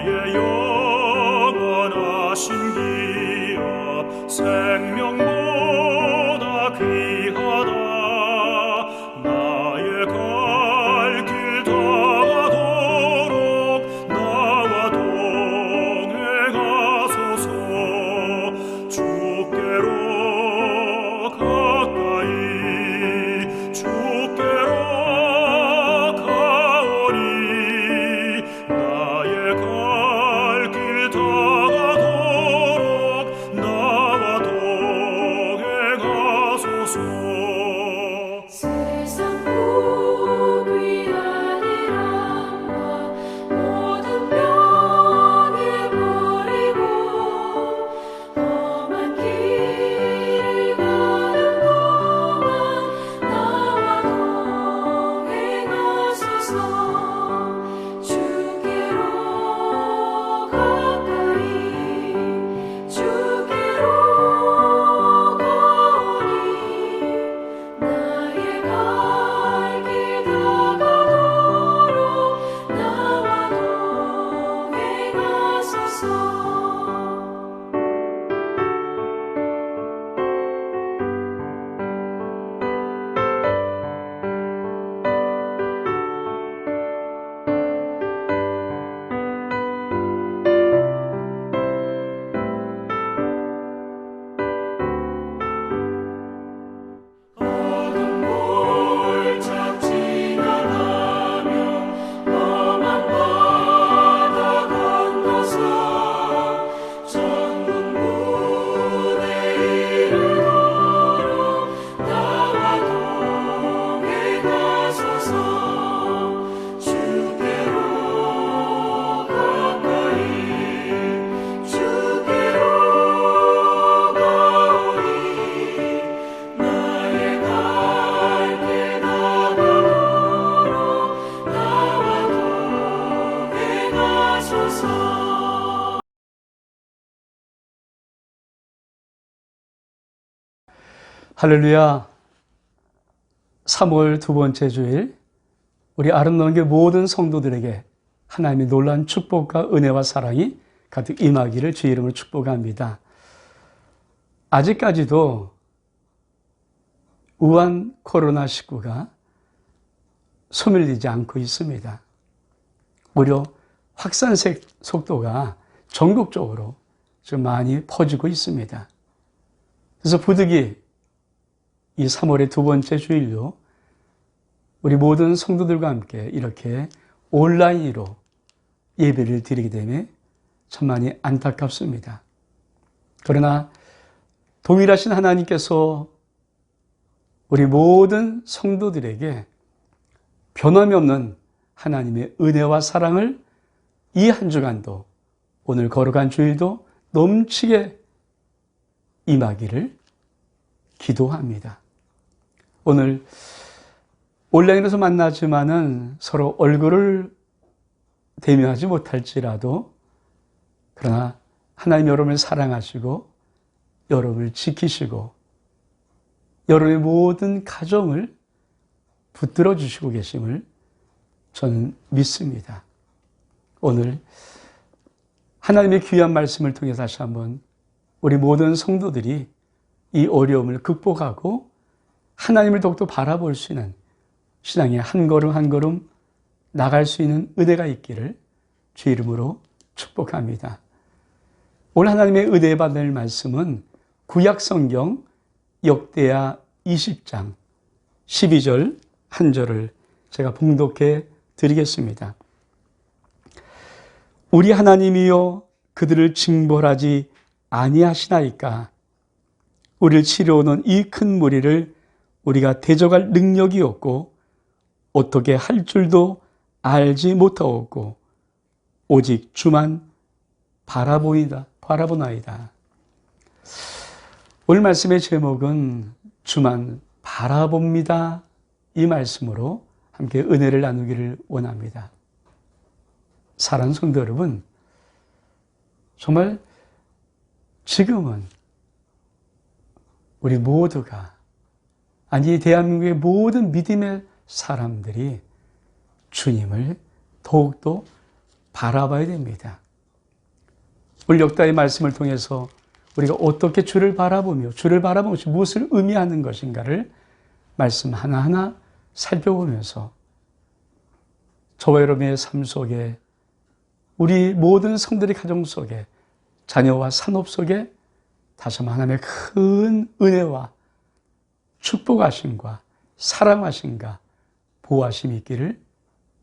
나의 영원하신 기업 생명보다 귀하다. 나의 갈 길 다가도록 나와 동행하소서. 주께로 가까이 주께로 가오니 나의 갈 길 다가도록 나와 동행하소서. 세상 복 위한 일함과 모든 병에 버리고 험한 길을 가는 동안 나와 동행하소서. 주께로 가까이 주께로 가오니 나의 갈 길 다가도록 나와 동행하소서. 어둠 골짝 지나가며 험한 바다 건너서 전군 문에 이르도록 나와 동행하소서. 주께로 가까이 주께로 가오니 나의 갈 길 다가도록 나와 동행하소서. 할렐루야. 3월 두 번째 주일, 우리 아름다운 교회 모든 성도들에게 하나님의 놀라운 축복과 은혜와 사랑이 가득 임하기를 주의 이름으로 축복합니다. 아직까지도 우한 코로나19가 소멸되지 않고 있습니다. 오히려 확산 속도가 전국적으로 좀 많이 퍼지고 있습니다. 그래서 부득이 이 3월의 두 번째 주일로 우리 모든 성도들과 함께 이렇게 온라인으로 예배를 드리게 되면 참 많이 안타깝습니다. 그러나 동일하신 하나님께서 우리 모든 성도들에게 변함이 없는 하나님의 은혜와 사랑을 이 한 주간도, 오늘 거룩한 주일도 넘치게 임하기를 기도합니다. 오늘 온라인에서 만나지만은 서로 얼굴을 대면하지 못할지라도, 그러나 하나님 여러분을 사랑하시고 여러분을 지키시고 여러분의 모든 가정을 붙들어 주시고 계심을 저는 믿습니다. 오늘 하나님의 귀한 말씀을 통해 다시 한번 우리 모든 성도들이 이 어려움을 극복하고 하나님을 더욱더 바라볼 수 있는 신앙의 한 걸음 한 걸음 나갈 수 있는 은혜가 있기를 주의 이름으로 축복합니다. 오늘 하나님의 은혜 받을 말씀은 구약성경 역대하 20장 12절 한 절을 제가 봉독해 드리겠습니다. 우리 하나님이여 그들을 징벌하지 아니하시나이까. 우리를 치려오는 이 큰 무리를 우리가 대적할 능력이 없고 어떻게 할 줄도 알지 못하옵고 오직 주만 바라보나이다. 오늘 말씀의 제목은 주만 바라봅니다. 이 말씀으로 함께 은혜를 나누기를 원합니다. 사랑하는 성도 여러분, 정말 지금은 우리 모두가, 아니 대한민국의 모든 믿음의 사람들이 주님을 더욱더 바라봐야 됩니다. 오늘 역다의 말씀을 통해서 우리가 어떻게 주를 바라보며 주를 바라보는 것이 무엇을 의미하는 것인가를 말씀 하나하나 살펴보면서 저와 여러분의 삶 속에 우리 모든 성들의 가정 속에 자녀와 산업 속에 다시 한번 하나님의 큰 은혜와 축복하심과 사랑하심과 보호하심이 있기를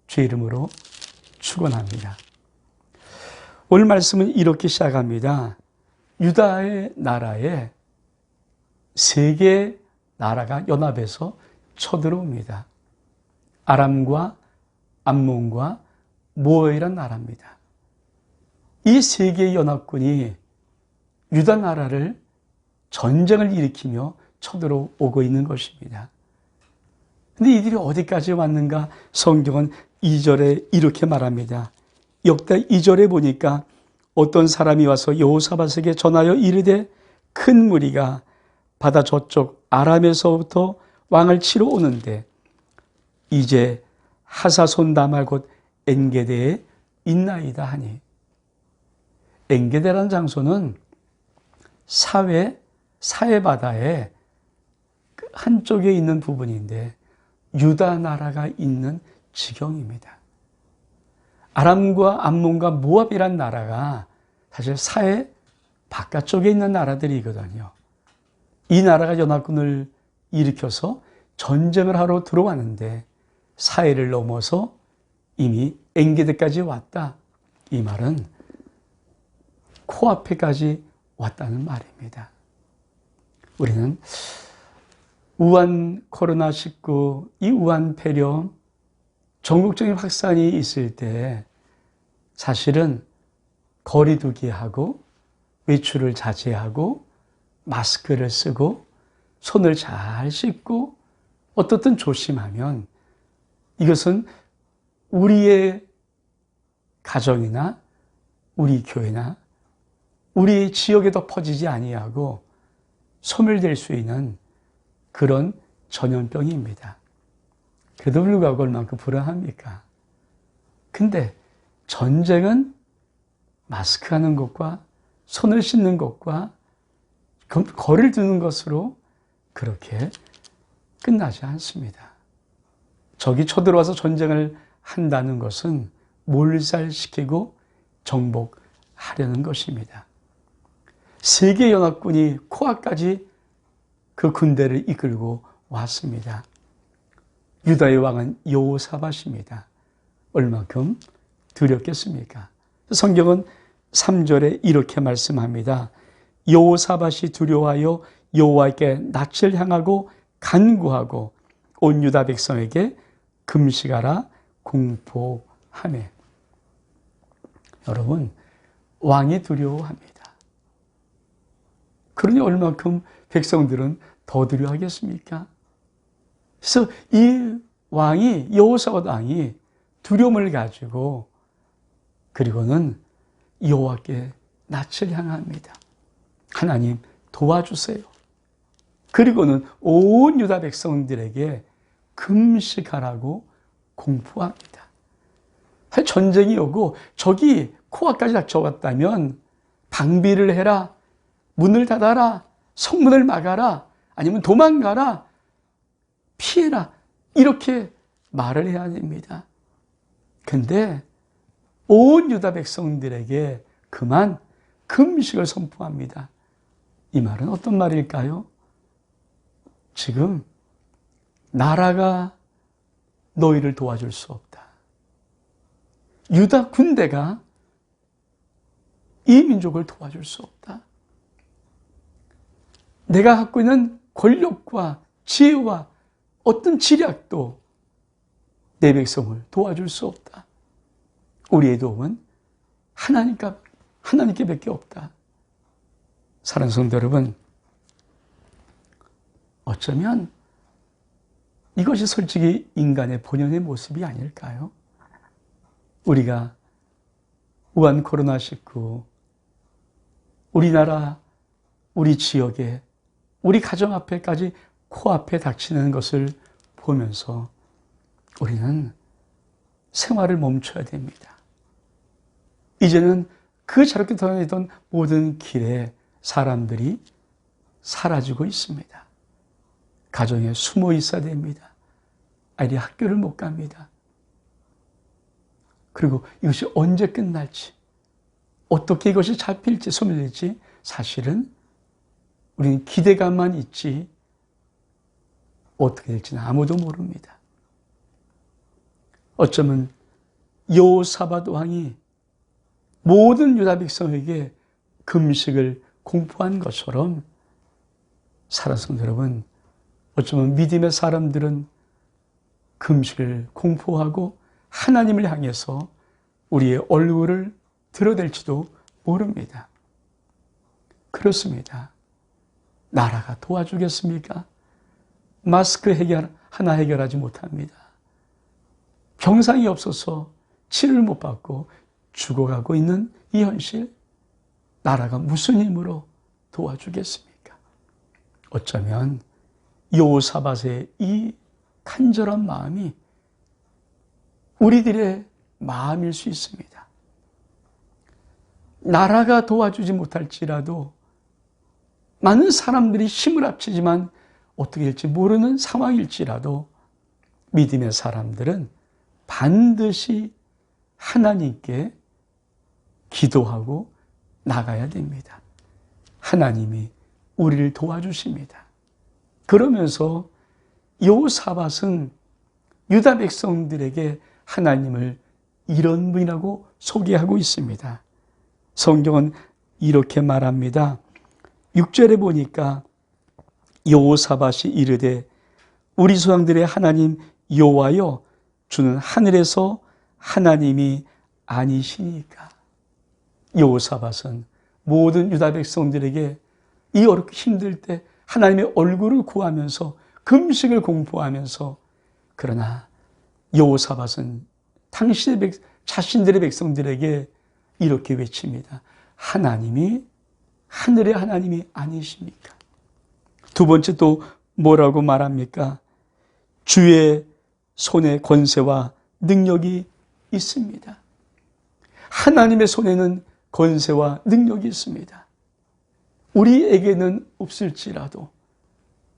주의 이름으로 축원합니다. 오늘 말씀은 이렇게 시작합니다. 유다의 나라에 세 개의 나라가 연합해서 쳐들어옵니다. 아람과 암몬과 모압이란 나라입니다. 이 세 개의 연합군이 유다 나라를 전쟁을 일으키며 쳐들어오고 있는 것입니다. 근데 이들이 어디까지 왔는가? 성경은 2절에 이렇게 말합니다. 역다 2절에 보니까 어떤 사람이 와서 여호사밧에게 전하여 이르되 큰 무리가 바다 저쪽 아람에서부터 왕을 치러 오는데 이제 하사손다말 곧 엔게데에 있나이다 하니, 엔게데라는 장소는 사해바다의 한쪽에 있는 부분인데 유다 나라가 있는 지경입니다. 아람과 암몬과 모압이란 나라가 사실 사해 바깥쪽에 있는 나라들이거든요. 이 나라가 연합군을 일으켜서 전쟁을 하러 들어왔는데 사해를 넘어서 이미 엔게데까지 왔다. 이 말은 코앞에까지 왔다는 말입니다. 우리는 우한 코로나19, 이 우한 폐렴, 전국적인 확산이 있을 때 사실은 거리 두기하고 외출을 자제하고 마스크를 쓰고 손을 잘 씻고 어떻든 조심하면 이것은 우리의 가정이나 우리 교회나 우리 지역에도 퍼지지 아니하고 소멸될 수 있는 그런 전염병입니다. 그래도 불구하고 얼만큼 불안합니까? 근데 전쟁은 마스크하는 것과 손을 씻는 것과 거리를 두는 것으로 그렇게 끝나지 않습니다. 적이 쳐들어와서 전쟁을 한다는 것은 몰살시키고 정복하려는 것입니다. 세계 연합군이 코앞까지 그 군대를 이끌고 왔습니다. 유다의 왕은 여호사밧입니다. 얼마큼 두렵겠습니까? 성경은 3절에 이렇게 말씀합니다. 여호사밧이 두려워하여 여호와께 낯을 향하고 간구하고 온 유다 백성에게 금식하라 공포하매. 여러분, 왕이 두려워합니다. 그러니 얼마큼 백성들은 더 두려워하겠습니까? 그래서 이 왕이, 여호사밧 왕이 두려움을 가지고 그리고는 여호와께 낯을 향합니다. 하나님 도와주세요. 그리고는 온 유다 백성들에게 금식하라고 공포합니다. 전쟁이 오고 적이 코앞까지 닥쳐왔다면 방비를 해라, 문을 닫아라, 성문을 막아라, 아니면 도망가라, 피해라, 이렇게 말을 해야 됩니다. 근데 온 유다 백성들에게 그만 금식을 선포합니다. 이 말은 어떤 말일까요? 지금 나라가 너희를 도와줄 수 없다. 유다 군대가 이 민족을 도와줄 수 없다. 내가 갖고 있는 권력과 지혜와 어떤 지략도 내 백성을 도와줄 수 없다. 우리의 도움은 하나님께밖에 없다. 사랑하는 성도 여러분, 어쩌면 이것이 솔직히 인간의 본연의 모습이 아닐까요? 우리가 우한 코로나19, 우리나라, 우리 지역에, 우리 가정 앞에까지 코앞에 닥치는 것을 보면서 우리는 생활을 멈춰야 됩니다. 이제는 그 저렇게 다니던 모든 길에 사람들이 사라지고 있습니다. 가정에 숨어 있어야 됩니다. 아이들이 학교를 못 갑니다. 그리고 이것이 언제 끝날지, 어떻게 이것이 잡힐지, 소멸될지 사실은 우리는 기대감만 있지 어떻게 될지는 아무도 모릅니다. 어쩌면 여호사밧 왕이 모든 유다 백성에게 금식을 공포한 것처럼 사랑하는 여러분, 어쩌면 믿음의 사람들은 금식을 공포하고 하나님을 향해서 우리의 얼굴을 드러댈지도 모릅니다. 그렇습니다. 나라가 도와주겠습니까? 마스크 하나 해결하지 못합니다. 병상이 없어서 치료를 못 받고 죽어가고 있는 이 현실, 나라가 무슨 힘으로 도와주겠습니까? 어쩌면 여호사밧의 이 간절한 마음이 우리들의 마음일 수 있습니다. 나라가 도와주지 못할지라도 많은 사람들이 힘을 합치지만 어떻게 될지 모르는 상황일지라도 믿음의 사람들은 반드시 하나님께 기도하고 나가야 됩니다. 하나님이 우리를 도와주십니다. 그러면서 여호사밧은 유다 백성들에게 하나님을 이런 분이라고 소개하고 있습니다. 성경은 이렇게 말합니다. 6절에 보니까 여호사밧이 이르되 우리 조상들의 하나님 여호와여, 주는 하늘에서 하나님이 아니시니까. 여호사밧은 모든 유다 백성들에게 이 어렵고 힘들 때 하나님의 얼굴을 구하면서 금식을 공포하면서, 그러나 여호사밧은 자신들의 백성들에게 이렇게 외칩니다. 하나님이 하늘의 하나님이 아니십니까? 두 번째 또 뭐라고 말합니까? 주의 손에 권세와 능력이 있습니다. 하나님의 손에는 권세와 능력이 있습니다. 우리에게는 없을지라도,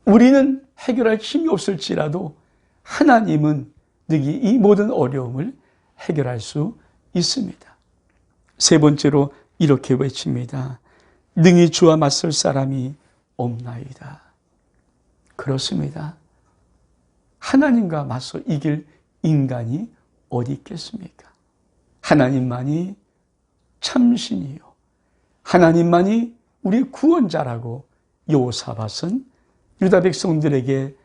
우리는 해결할 힘이 없을지라도 하나님은 능히 이 모든 어려움을 해결할 수 있습니다. 세 번째로 이렇게 외칩니다. 능히 주와 맞설 사람이 없나이다. 그렇습니다. 하나님과 맞서 이길 인간이 어디 있겠습니까? 하나님만이 참신이요, 하나님만이 우리의 구원자라고 여호사밧은 유다 백성들에게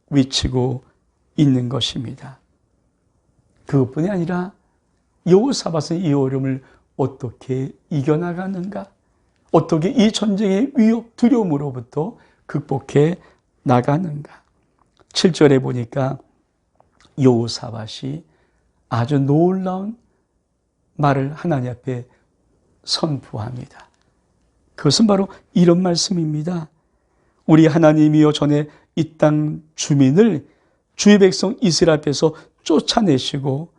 외치고 있는 것입니다. 그것뿐이 아니라 여호사밧은 이 어려움을 어떻게 이겨나가는가? 어떻게 이 전쟁의 위협, 두려움으로부터 극복해 나가는가? 7절에 보니까 여호사밧이 아주 놀라운 말을 하나님 앞에 선포합니다. 그것은 바로 이런 말씀입니다. 우리 하나님이여, 전에 이 땅 주민을 주의 백성 이스라엘 앞에서 쫓아내시고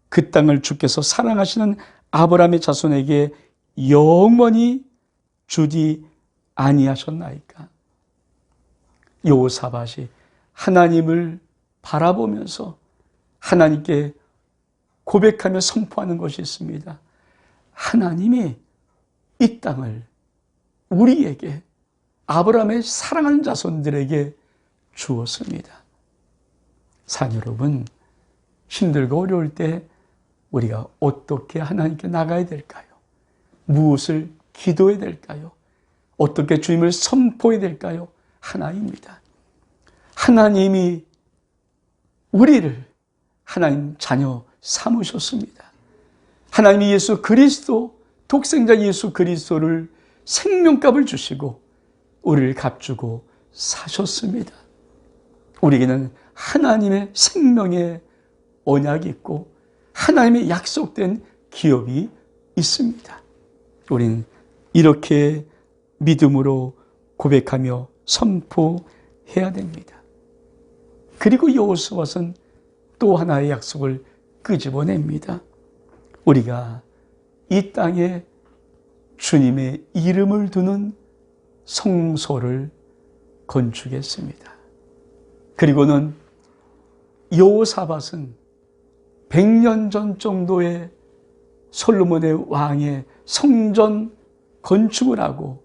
그 땅을 주께서 사랑하시는 아브라함의 자손에게 영원히 주지 아니하셨나이까. 여호사밧이 하나님을 바라보면서 하나님께 고백하며 선포하는 것이 있습니다. 하나님이 이 땅을 우리에게, 아브라함의 사랑하는 자손들에게 주었습니다. 산 여러분, 힘들고 어려울 때 우리가 어떻게 하나님께 나가야 될까요? 무엇을 기도해야 될까요? 어떻게 주님을 선포해야 될까요? 하나입니다. 하나님이 우리를 하나님 자녀 삼으셨습니다. 하나님이 예수 그리스도, 독생자 예수 그리스도를 생명값을 주시고 우리를 값주고 사셨습니다. 우리에게는 하나님의 생명의 언약이 있고 하나님의 약속된 기업이 있습니다. 우리는 이렇게 믿음으로 고백하며 선포해야 됩니다. 그리고 여호사밧은 또 하나의 약속을 끄집어냅니다. 우리가 이 땅에 주님의 이름을 두는 성소를 건축했습니다. 그리고는 여호사밧은 100년 전 정도의 솔로몬의 왕의 성전 건축을 하고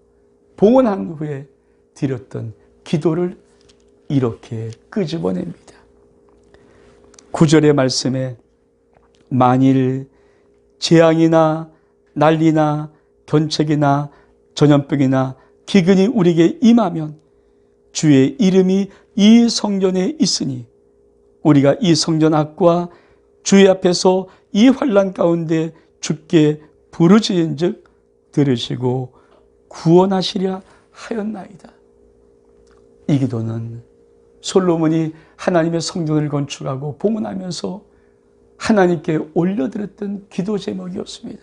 봉헌한 후에 드렸던 기도를 이렇게 끄집어냅니다. 9절의 말씀에 만일 재앙이나 난리나 견책이나 전염병이나 기근이 우리에게 임하면 주의 이름이 이 성전에 있으니 우리가 이 성전 앞과 주의 앞에서 이 환난 가운데 주께 부르짖은즉 들으시고 구원하시려 하였나이다. 이 기도는 솔로몬이 하나님의 성전을 건축하고 봉헌하면서 하나님께 올려드렸던 기도 제목이었습니다.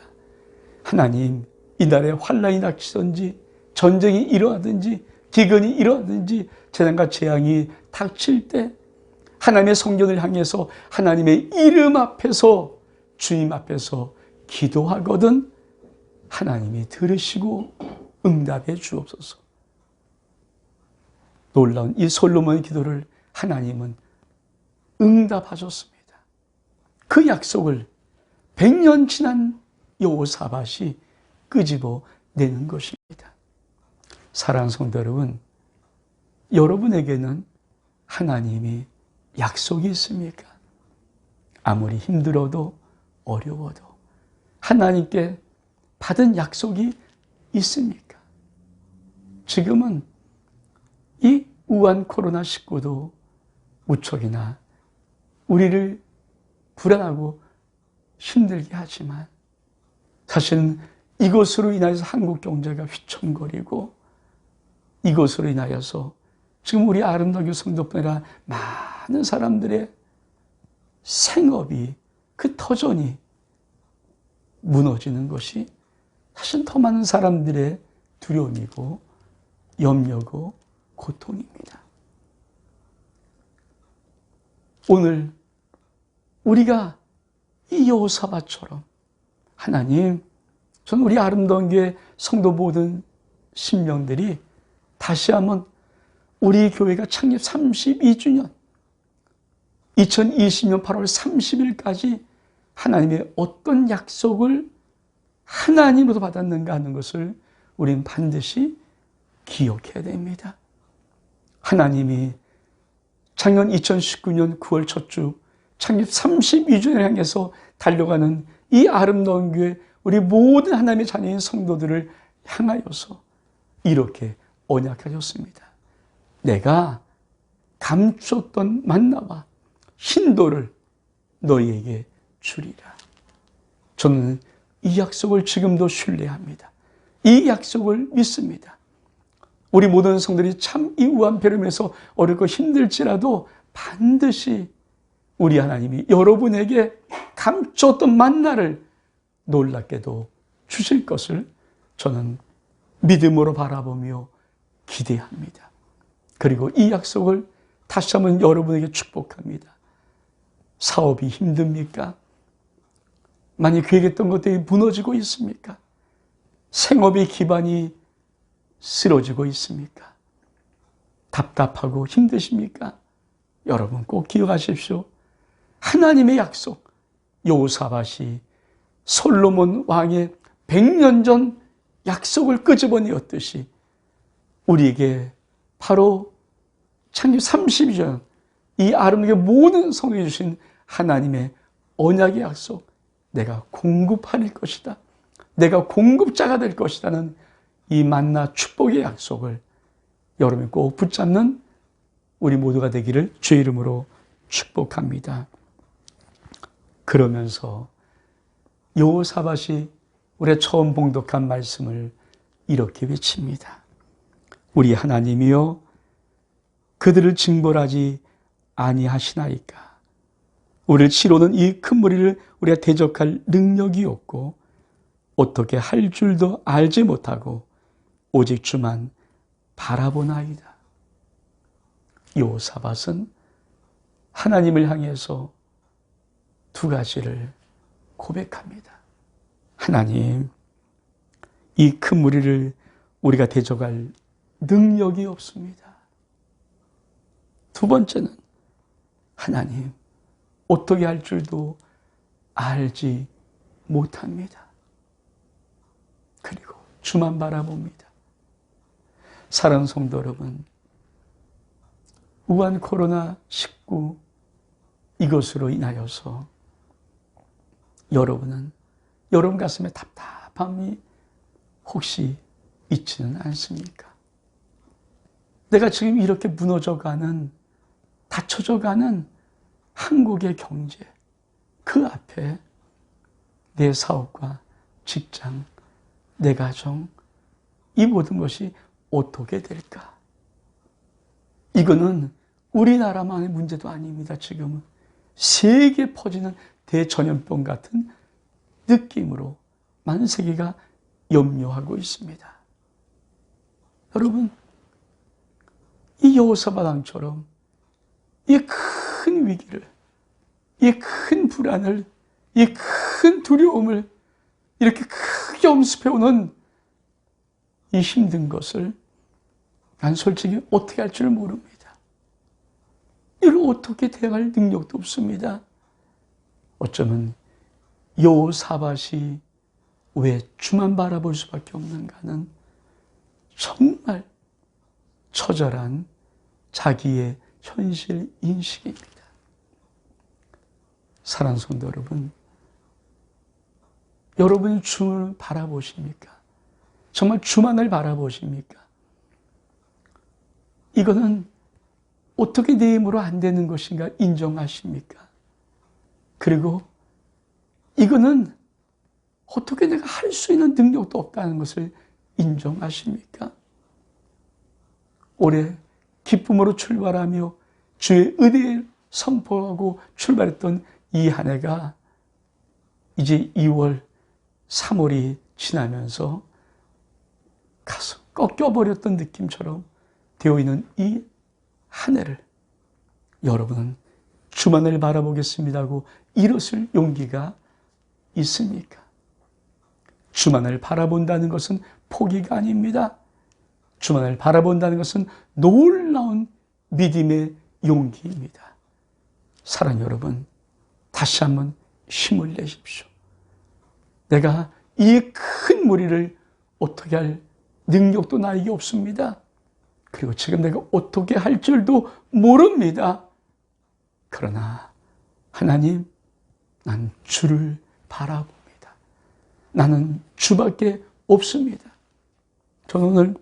하나님, 이날에 환난이 닥치든지 전쟁이 일어나든지 기근이 일어나든지 재난과 재앙이 닥칠 때 하나님의 성전을 향해서 하나님의 이름 앞에서 주님 앞에서 기도하거든 하나님이 들으시고 응답해 주옵소서. 놀라운 이 솔로몬의 기도를 하나님은 응답하셨습니다. 그 약속을 100년 지난 여호사밧이 끄집어내는 것입니다. 사랑하는 성도 여러분, 여러분에게는 하나님이 약속이 있습니까? 아무리 힘들어도 어려워도 하나님께 받은 약속이 있습니까? 지금은 이 우한 코로나19도 무척이나 우리를 불안하고 힘들게 하지만 사실은 이것으로 인하여서 한국 경제가 휘청거리고 이것으로 인하여서 지금 우리 아름다운 성도뿐 아니라 많은 사람들의 생업이 그 터전이 무너지는 것이 사실 더 많은 사람들의 두려움이고 염려고 고통입니다. 오늘 우리가 이 여호사밧처럼 하나님, 저는 우리 아름다운 교회 성도 모든 신령들이 다시 한번 우리 교회가 창립 32주년 2020년 8월 30일까지 하나님의 어떤 약속을 하나님으로부터 받았는가 하는 것을 우리는 반드시 기억해야 됩니다. 하나님이 작년 2019년 9월 첫 주 창립 32주년을 향해서 달려가는 이 아름다운 교회 우리 모든 하나님의 자녀인 성도들을 향하여서 이렇게 언약하셨습니다. 내가 감추었던 만나와 흰돌을 너희에게 주리라. 저는 이 약속을 지금도 신뢰합니다. 이 약속을 믿습니다. 우리 모든 성들이 참 이 우한 폐렴에서 어렵고 힘들지라도 반드시 우리 하나님이 여러분에게 감췄던 만나를 놀랍게도 주실 것을 저는 믿음으로 바라보며 기대합니다. 그리고 이 약속을 다시 한번 여러분에게 축복합니다. 사업이 힘듭니까? 많이 계획했던 것들이 무너지고 있습니까? 생업의 기반이 쓰러지고 있습니까? 답답하고 힘드십니까? 여러분 꼭 기억하십시오. 하나님의 약속, 여호사밧이 솔로몬 왕의 100년 전 약속을 끄집어내었듯이 우리에게 바로 창립 30년 이 아름다운 모든 성도에 주신 하나님의 언약의 약속, 내가 공급할 것이다. 내가 공급자가 될 것이라는 이 만나 축복의 약속을 여러분이 꼭 붙잡는 우리 모두가 되기를 주의 이름으로 축복합니다. 그러면서 여호사밧이 우리가 처음 봉독한 말씀을 이렇게 외칩니다. 우리 하나님이여 그들을 징벌하지 아니하시나이까. 우리를 치료는 이 큰 무리를 우리가 대적할 능력이 없고 어떻게 할 줄도 알지 못하고 오직 주만 바라보나이다. 여호사밧은 하나님을 향해서 두 가지를 고백합니다. 하나님, 이 큰 무리를 우리가 대적할 능력이 없습니다. 두 번째는 하나님 어떻게 할 줄도 알지 못합니다. 그리고 주만 바라봅니다. 사랑하는 성도 여러분, 우한 코로나19 이것으로 인하여서 여러분은 여러분 가슴에 답답함이 혹시 있지는 않습니까? 내가 지금 이렇게 무너져가는, 닫혀져가는 한국의 경제, 그 앞에 내 사업과 직장, 내 가정, 이 모든 것이 어떻게 될까? 이거는 우리나라만의 문제도 아닙니다. 지금은 세계에 퍼지는 대전염병 같은 느낌으로 많은 세계가 염려하고 있습니다. 여러분, 이 여호사밧 왕처럼 이 큰 위기를, 이 큰 불안을, 이 큰 두려움을 이렇게 크게 엄습해오는 이 힘든 것을 난 솔직히 어떻게 할 줄 모릅니다. 이걸 어떻게 대응할 능력도 없습니다. 어쩌면 여호사밧이 왜 주만 바라볼 수밖에 없는가는 정말 처절한 자기의 현실 인식입니다. 사랑하는 성도 여러분, 여러분이 주를 바라보십니까? 정말 주만을 바라보십니까? 이거는 어떻게 내 힘으로 안 되는 것인가 인정하십니까? 그리고 이거는 어떻게 내가 할 수 있는 능력도 없다는 것을 인정하십니까? 올해 기쁨으로 출발하며 주의 은혜를 선포하고 출발했던 이 한 해가 이제 2월, 3월이 지나면서 가슴 꺾여버렸던 느낌처럼 되어 있는 이 한 해를 여러분은 주만을 바라보겠습니다 하고 일어설 용기가 있습니까? 주만을 바라본다는 것은 포기가 아닙니다. 주만을 바라본다는 것은 놀라운 믿음의 용기입니다. 사랑하는 여러분, 다시 한번 힘을 내십시오. 내가 이 큰 무리를 어떻게 할 능력도 나에게 없습니다. 그리고 지금 내가 어떻게 할 줄도 모릅니다. 그러나 하나님, 난 주를 바라봅니다. 나는 주밖에 없습니다. 저는 오늘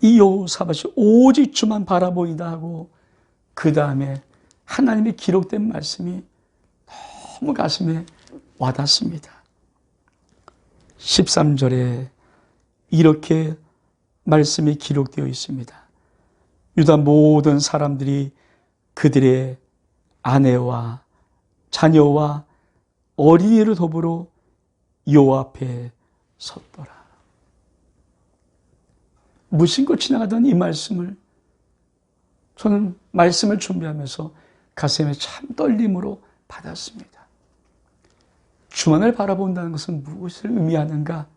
이 여호사밧이 오직 주만 바라보이다 하고 그 다음에 하나님의 기록된 말씀이 너무 가슴에 와닿습니다. 13절에 이렇게 말씀이 기록되어 있습니다. 유다 모든 사람들이 그들의 아내와 자녀와 어린이를 더불어 여호와 앞에 섰더라. 무심코 지나가던 이 말씀을 저는 말씀을 준비하면서 가슴에 참 떨림으로 받았습니다. 주만을 바라본다는 것은 무엇을 의미하는가?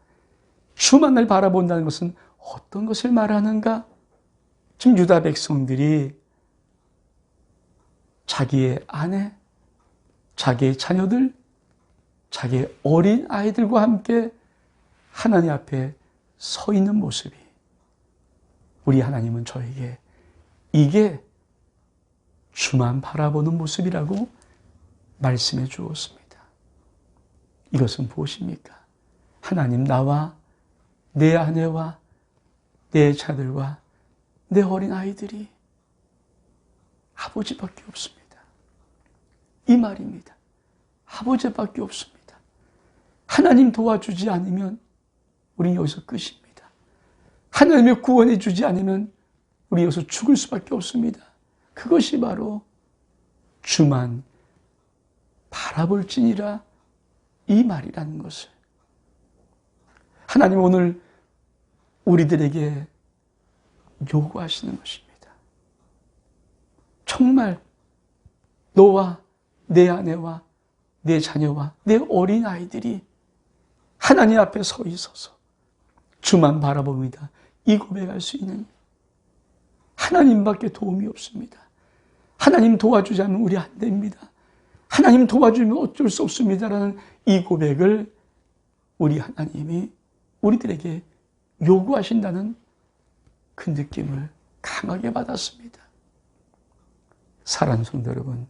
주만을 바라본다는 것은 어떤 것을 말하는가? 지금 유다 백성들이 자기의 아내, 자기의 자녀들, 자기의 어린 아이들과 함께 하나님 앞에 서 있는 모습이 우리 하나님은 저에게 이게 주만 바라보는 모습이라고 말씀해 주었습니다. 이것은 무엇입니까? 하나님, 나와 내 아내와 내 자들과 내 어린 아이들이 아버지밖에 없습니다. 이 말입니다. 아버지밖에 없습니다. 하나님 도와주지 않으면 우리는 여기서 끝입니다. 하나님이 구원해 주지 않으면 우리 여기서 죽을 수밖에 없습니다. 그것이 바로 주만 바라볼지니라 이 말이라는 것을 하나님 오늘 우리들에게 요구하시는 것입니다. 정말 너와 내 아내와 내 자녀와 내 어린 아이들이 하나님 앞에 서 있어서 주만 바라봅니다. 이 고백할 수 있는 하나님밖에 도움이 없습니다. 하나님 도와주지 않으면 우리 안 됩니다. 하나님 도와주면 어쩔 수 없습니다라는 이 고백을 우리 하나님이 우리들에게 요구하신다는 그 느낌을 강하게 받았습니다. 사랑하는 성도 여러분,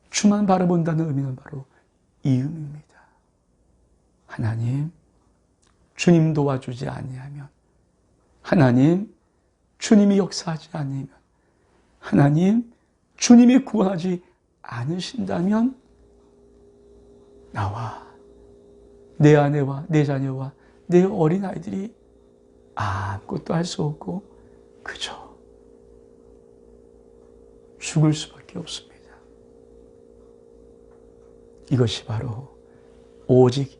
주만 바라본다는 의미는 바로 이 의미입니다. 하나님, 주님 도와주지 아니하면, 하나님, 주님이 역사하지 않으면, 하나님, 주님이 구원하지 않으신다면 나와 내 아내와 내 자녀와 내 어린아이들이 아무것도 할 수 없고 그저 죽을 수밖에 없습니다. 이것이 바로 오직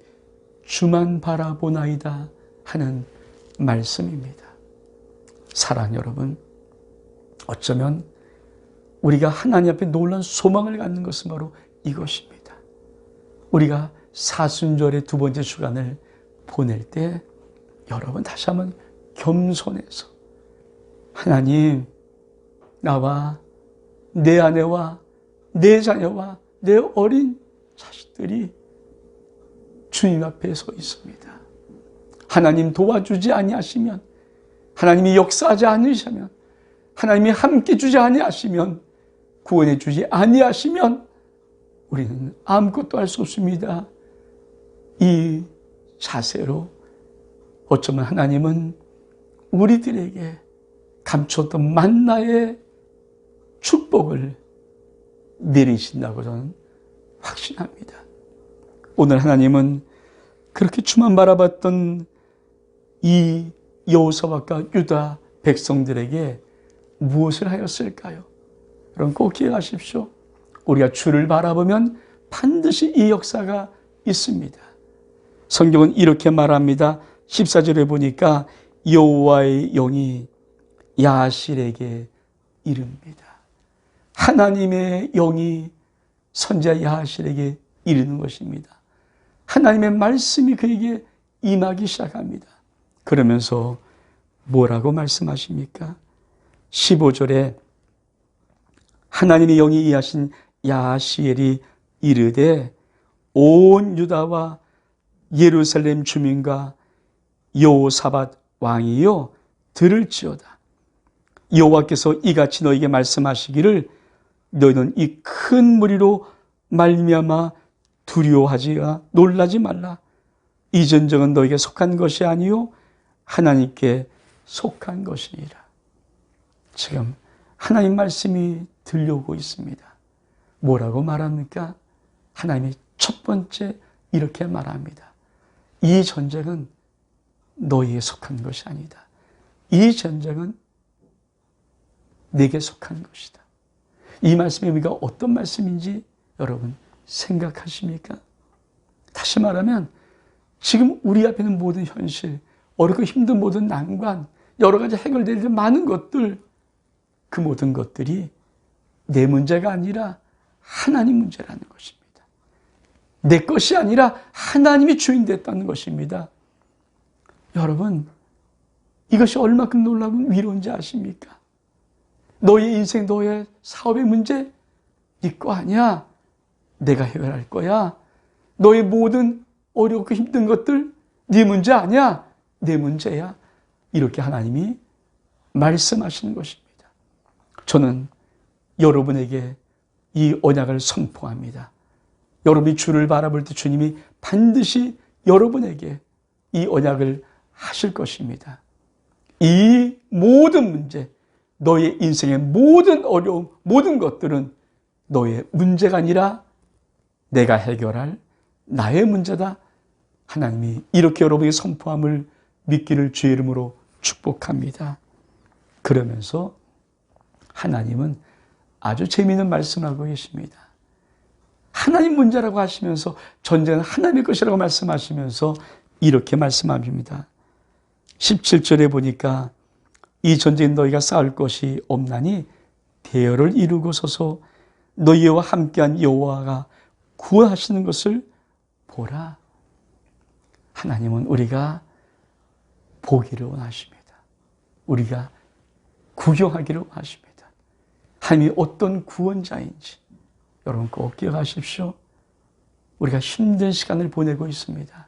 주만 바라보나이다 하는 말씀입니다. 사랑하는 여러분, 어쩌면 우리가 하나님 앞에 놀라운 소망을 갖는 것은 바로 이것입니다. 우리가 사순절의 두 번째 주간을 보낼 때 여러분 다시 한번 겸손해서 하나님, 나와 내 아내와 내 자녀와 내 어린 자식들이 주님 앞에 서 있습니다. 하나님 도와주지 아니하시면, 하나님이 역사하지 않으시면, 하나님이 함께 주지 아니하시면, 구원해 주지 아니하시면 우리는 아무것도 할 수 없습니다. 이 자세로 어쩌면 하나님은 우리들에게 감췄던 만나의 축복을 내리신다고 저는 확신합니다. 오늘 하나님은 그렇게 주만 바라봤던 이 여호사밧과 유다 백성들에게 무엇을 하였을까요? 여러분 꼭 기억하십시오. 우리가 주를 바라보면 반드시 이 역사가 있습니다. 성경은 이렇게 말합니다. 14절에 보니까 여호와의 영이 야하실에게 이릅니다. 하나님의 영이 선지자 야하실에게 이르는 것입니다. 하나님의 말씀이 그에게 임하기 시작합니다. 그러면서 뭐라고 말씀하십니까? 15절에 하나님의 영이 이하신 야하시엘이 이르되 온 유다와 예루살렘 주민과 여호사밧 왕이요 들을지어다. 여호와께서 이같이 너에게 말씀하시기를 너희는 이 큰 무리로 말미암아 두려워하지가 놀라지 말라. 이 전쟁은 너에게 속한 것이 아니요 하나님께 속한 것이니라. 지금 하나님 말씀이 들려오고 있습니다. 뭐라고 말합니까? 하나님이 첫 번째 이렇게 말합니다. 이 전쟁은 너희에 속한 것이 아니다. 이 전쟁은 내게 속한 것이다. 이 말씀의 의미가 어떤 말씀인지 여러분 생각하십니까? 다시 말하면 지금 우리 앞에 있는 모든 현실, 어렵고 힘든 모든 난관, 여러 가지 해결될 많은 것들, 그 모든 것들이 내 문제가 아니라 하나님 문제라는 것입니다. 내 것이 아니라 하나님이 주인 됐다는 것입니다. 여러분, 이것이 얼마큼 놀라운 위로인지 아십니까? 너의 인생, 너의 사업의 문제, 네 거 아니야. 내가 해결할 거야. 너의 모든 어렵고 힘든 것들, 네 문제 아니야. 내 문제야. 이렇게 하나님이 말씀하시는 것입니다. 저는 여러분에게 이 언약을 선포합니다. 여러분이 주를 바라볼 때 주님이 반드시 여러분에게 이 언약을 하실 것입니다. 이 모든 문제, 너의 인생의 모든 어려움, 모든 것들은 너의 문제가 아니라 내가 해결할 나의 문제다. 하나님이 이렇게 여러분의 선포함을 믿기를 주의 이름으로 축복합니다. 그러면서 하나님은 아주 재미있는 말씀을 하고 계십니다. 하나님 문제라고 하시면서 전쟁은 하나님의 것이라고 말씀하시면서 이렇게 말씀합니다. 17절에 보니까 이 전쟁은 너희가 싸울 것이 없나니 대열을 이루고 서서 너희와 함께한 여호와가 구원하시는 것을 보라. 하나님은 우리가 보기를 원하십니다. 우리가 구경하기를 원하십니다. 하나님이 어떤 구원자인지 여러분 꼭 기억하십시오. 우리가 힘든 시간을 보내고 있습니다.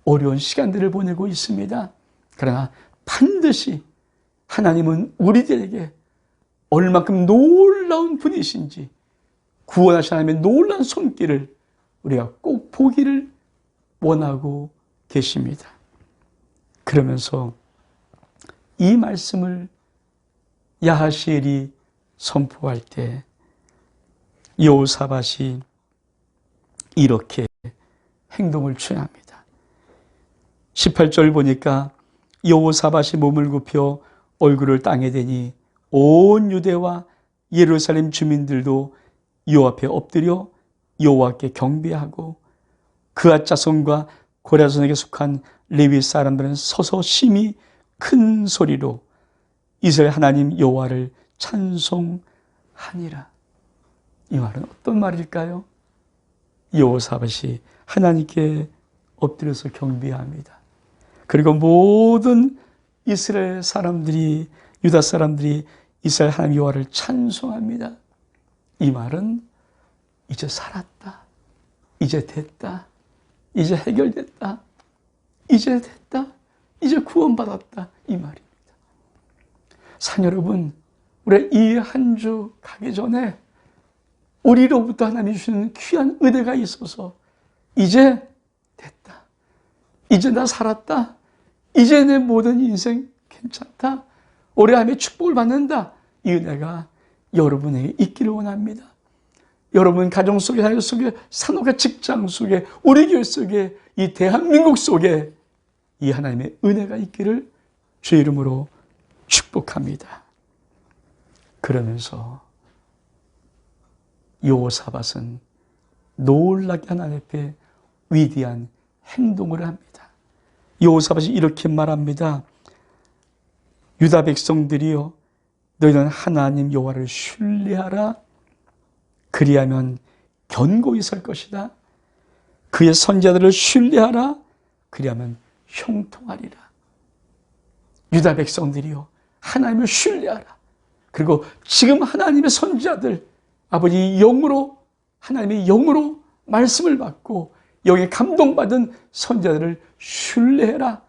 어려운 시간들을 보내고 있습니다. 그러나 반드시 하나님은 우리들에게 얼마큼 놀라운 분이신지 구원하신 하나님의 놀라운 손길을 우리가 꼭 보기를 원하고 계십니다. 그러면서 이 말씀을 야하시엘이 선포할 때 여호사밧이 이렇게 행동을 취합니다. 18절 보니까 여호사밧이 몸을 굽혀 얼굴을 땅에 대니 온 유대와 예루살렘 주민들도 여호와 앞에 엎드려 여호와께 경배하고 그앗 자손과 고레 자손에게 속한 레위 사람들은 서서 심히 큰 소리로 이스라엘 하나님 여호와를 찬송하니라. 이 말은 어떤 말일까요? 여호사밧이 하나님께 엎드려서 경배합니다. 그리고 모든 이스라엘 사람들이, 유다 사람들이 이스라엘 하나님 여호와를 찬송합니다. 이 말은 이제 살았다, 이제 됐다, 이제 해결됐다, 이제 됐다, 이제 구원받았다, 이 말입니다. 산 여러분, 우리 이 한 주 가기 전에 우리로부터 하나님이 주시는 귀한 은혜가 있어서 이제 됐다, 이제 나 살았다, 이제 내 모든 인생 괜찮다, 올해 하나님의 축복을 받는다, 이 은혜가 여러분에게 있기를 원합니다. 여러분 가정 속에, 사회 속에, 산업의 직장 속에, 우리 교회 속에, 이 대한민국 속에 이 하나님의 은혜가 있기를 주의 이름으로 축복합니다. 그러면서 여호사밧은 놀랍게 하나님 앞에 위대한 행동을 합니다. 여호사밧이 이렇게 말합니다. 유다 백성들이여, 너희는 하나님 여호와를 신뢰하라. 그리하면 견고히 설 것이다. 그의 선지자들을 신뢰하라. 그리하면 형통하리라. 유다 백성들이여, 하나님을 신뢰하라. 그리고 지금 하나님의 선지자들, 아버지 영으로, 하나님의 영으로 말씀을 받고 영에 감동받은 선지자들을 신뢰해라.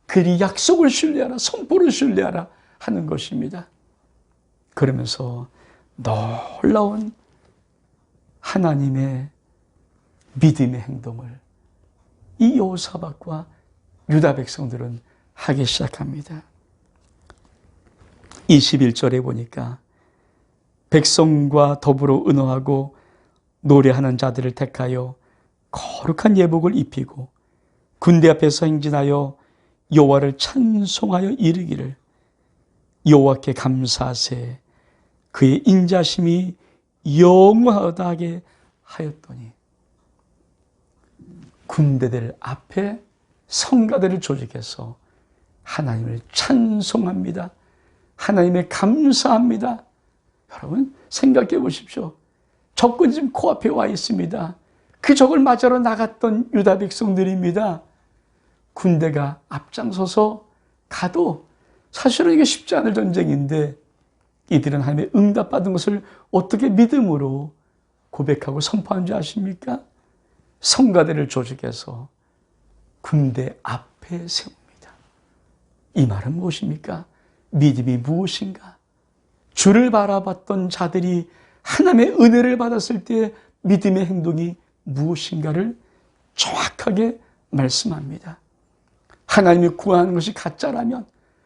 그리 약속을 신뢰하라, 선포를 신뢰하라 하는 것입니다. 그러면서 놀라운 하나님의 믿음의 행동을 이 여호사밧과 유다 백성들은 하기 시작합니다. 21절에 보니까 백성과 더불어 은호하고 노래하는 자들을 택하여 거룩한 예복을 입히고 군대 앞에서 행진하여 여호와를 찬송하여 이르기를 여호와께 감사하세 그의 인자심이 영원하게 하였더니, 군대들 앞에 성가대를 조직해서 하나님을 찬송합니다. 하나님의 감사합니다. 여러분 생각해 보십시오. 적군이 지금 코앞에 와 있습니다. 그 적을 맞으러 나갔던 유다 백성들입니다. 군대가 앞장서서 가도 사실은 이게 쉽지 않을 전쟁인데 이들은 하나님의 응답받은 것을 어떻게 믿음으로 고백하고 선포한 줄 아십니까? 성가대를 조직해서 군대 앞에 세웁니다. 이 말은 무엇입니까? 믿음이 무엇인가? 주를 바라봤던 자들이 하나님의 은혜를 받았을 때 믿음의 행동이 무엇인가를 정확하게 말씀합니다. 하나님이 구하는 것이 가짜라면,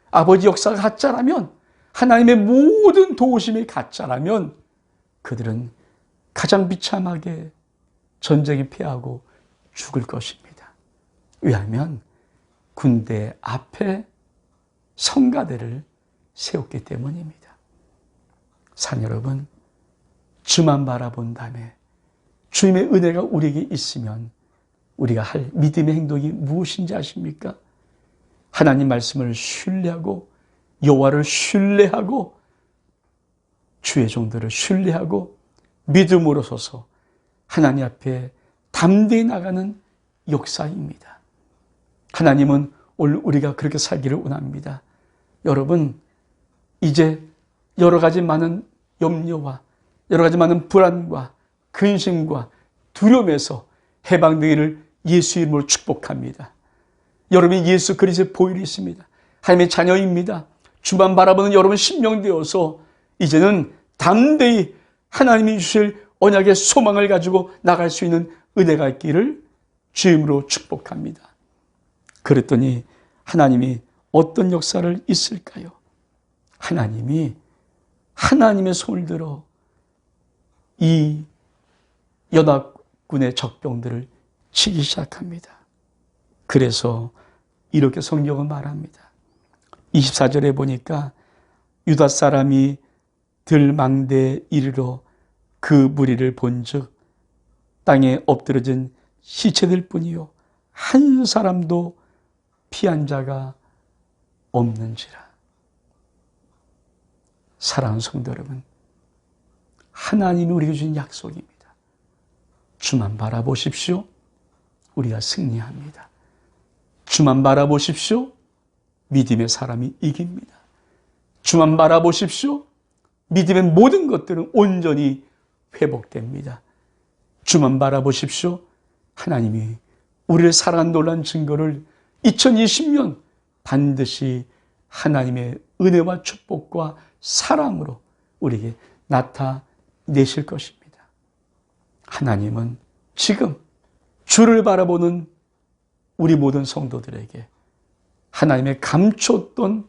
아버지 역사가 가짜라면, 하나님의 모든 도우심이 가짜라면 그들은 가장 비참하게 전쟁에 패하고 죽을 것입니다. 왜냐하면 군대 앞에 성가대를 세웠기 때문입니다. 산 여러분, 주만 바라본 다음에 주님의 은혜가 우리에게 있으면 우리가 할 믿음의 행동이 무엇인지 아십니까? 하나님 말씀을 신뢰하고 여호와를 신뢰하고 주의 종들을 신뢰하고 믿음으로 서서 하나님 앞에 담대히 나가는 역사입니다. 하나님은 오늘 우리가 그렇게 살기를 원합니다. 여러분, 이제 여러 가지 많은 염려와 여러 가지 많은 불안과 근심과 두려움에서 해방되기를 예수 이름으로 축복합니다. 여러분이 예수 그리스도의 보혈이 있습니다. 하나님의 자녀입니다. 주만 바라보는 여러분 신명되어서 이제는 담대히 하나님이 주실 언약의 소망을 가지고 나갈 수 있는 은혜가 있기를 주 이름으로 축복합니다. 그랬더니 하나님이 어떤 역사를 있을까요? 하나님이 하나님의 손을 들어 이 연합군의 적병들을 치기 시작합니다. 그래서 이렇게 성경은 말합니다. 24절에 보니까 유다 사람이 들망대에 이르러 그 무리를 본즉 땅에 엎드러진 시체들 뿐이요 한 사람도 피한 자가 없는지라. 사랑하는 성도 여러분, 하나님이 우리에게 주신 약속입니다. 주만 바라보십시오. 우리가 승리합니다. 주만 바라보십시오. 믿음의 사람이 이깁니다. 주만 바라보십시오. 믿음의 모든 것들은 온전히 회복됩니다. 주만 바라보십시오. 하나님이 우리를 사랑한 놀라운 증거를 2020년 반드시 하나님의 은혜와 축복과 사랑으로 우리에게 나타내실 것입니다. 하나님은 지금 주를 바라보는 우리 모든 성도들에게 하나님의 감췄던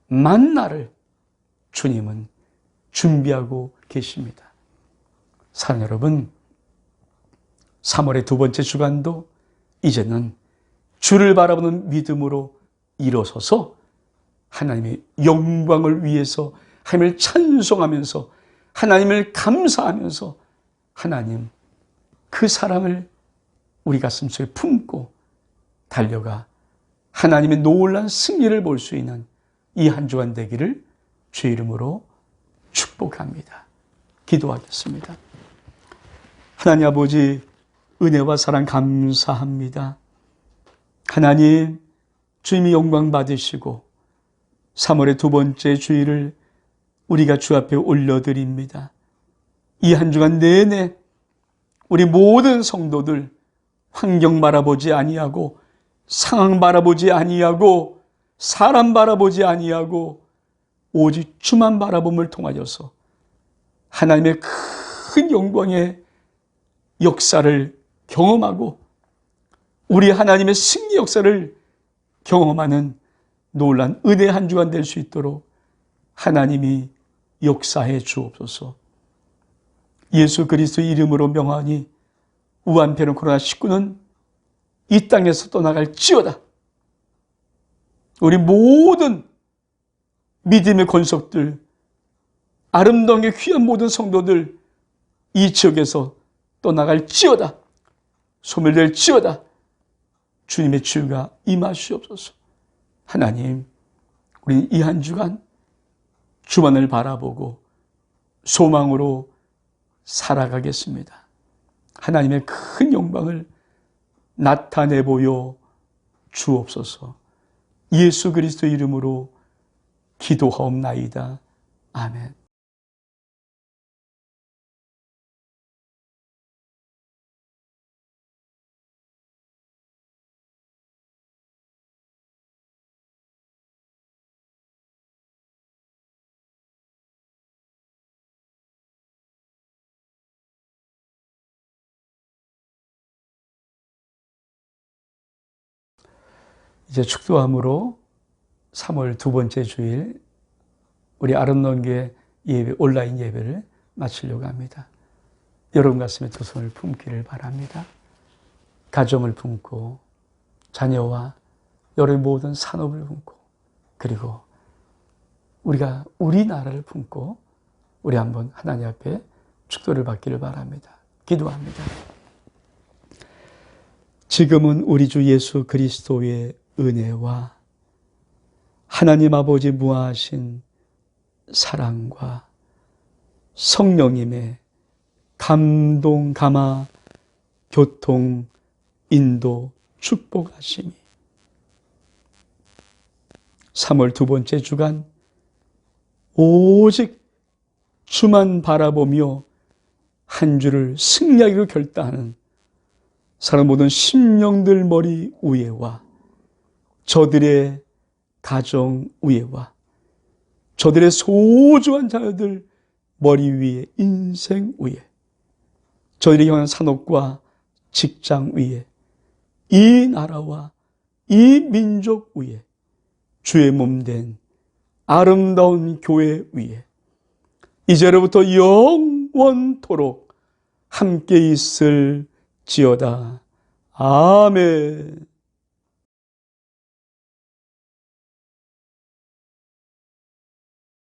만나를 주님은 준비하고 계십니다. 사랑 여러분, 3월의 두 번째 주간도 이제는 주를 바라보는 믿음으로 일어서서 하나님의 영광을 위해서 하나님을 찬송하면서 하나님을 감사하면서 하나님 그 사랑을 우리 가슴속에 품고 달려가 하나님의 놀라운 승리를 볼 수 있는 이 한 주간 되기를 주의 이름으로 축복합니다. 기도하겠습니다. 하나님 아버지, 은혜와 사랑 감사합니다. 하나님, 주님이 영광 받으시고 3월의 두 번째 주일을 우리가 주 앞에 올려드립니다. 이 한 주간 내내 우리 모든 성도들 환경 바라보지 아니하고 상황 바라보지 아니하고 사람 바라보지 아니하고 오직 주만 바라봄을 통하여서 하나님의 큰 영광의 역사를 경험하고 우리 하나님의 승리 역사를 경험하는 놀란 은혜 한 주간 될 수 있도록 하나님이 역사해 주옵소서. 예수 그리스도의 이름으로 명하니 우한폐렴 코로나19는 이 땅에서 떠나갈지어다. 우리 모든 믿음의 권속들, 아름다운 게 귀한 모든 성도들 이 지역에서 떠나갈지어다. 소멸될지어다. 주님의 치유가 임하시옵소서. 하나님, 우리 이 한 주간 주만을 바라보고 소망으로 살아가겠습니다. 하나님의 큰 영광을 나타내 보여 주옵소서. 예수 그리스도 이름으로 기도하옵나이다. 아멘. 이제 축도함으로 3월 두 번째 주일 우리 아름다운 교회 예배, 온라인 예배를 마치려고 합니다. 여러분 가슴에 두 손을 품기를 바랍니다. 가정을 품고 자녀와 여러분 모든 산업을 품고 그리고 우리가 우리나라를 품고 우리 한번 하나님 앞에 축도를 받기를 바랍니다. 기도합니다. 지금은 우리 주 예수 그리스도의 은혜와 하나님 아버지 무하신 사랑과 성령님의 감동, 감화, 교통, 인도, 축복하심이 3월 두 번째 주간 오직 주만 바라보며 한 주를 승리하기로 결단하는 사람 모든 심령들 머리 위에와 저들의 가정 위에와 저들의 소중한 자녀들 머리 위에, 인생 위에, 저들이 향한 산업과 직장 위에, 이 나라와 이 민족 위에, 주의 몸된 아름다운 교회 위에 이제로부터 영원토록 함께 있을지어다. 아멘.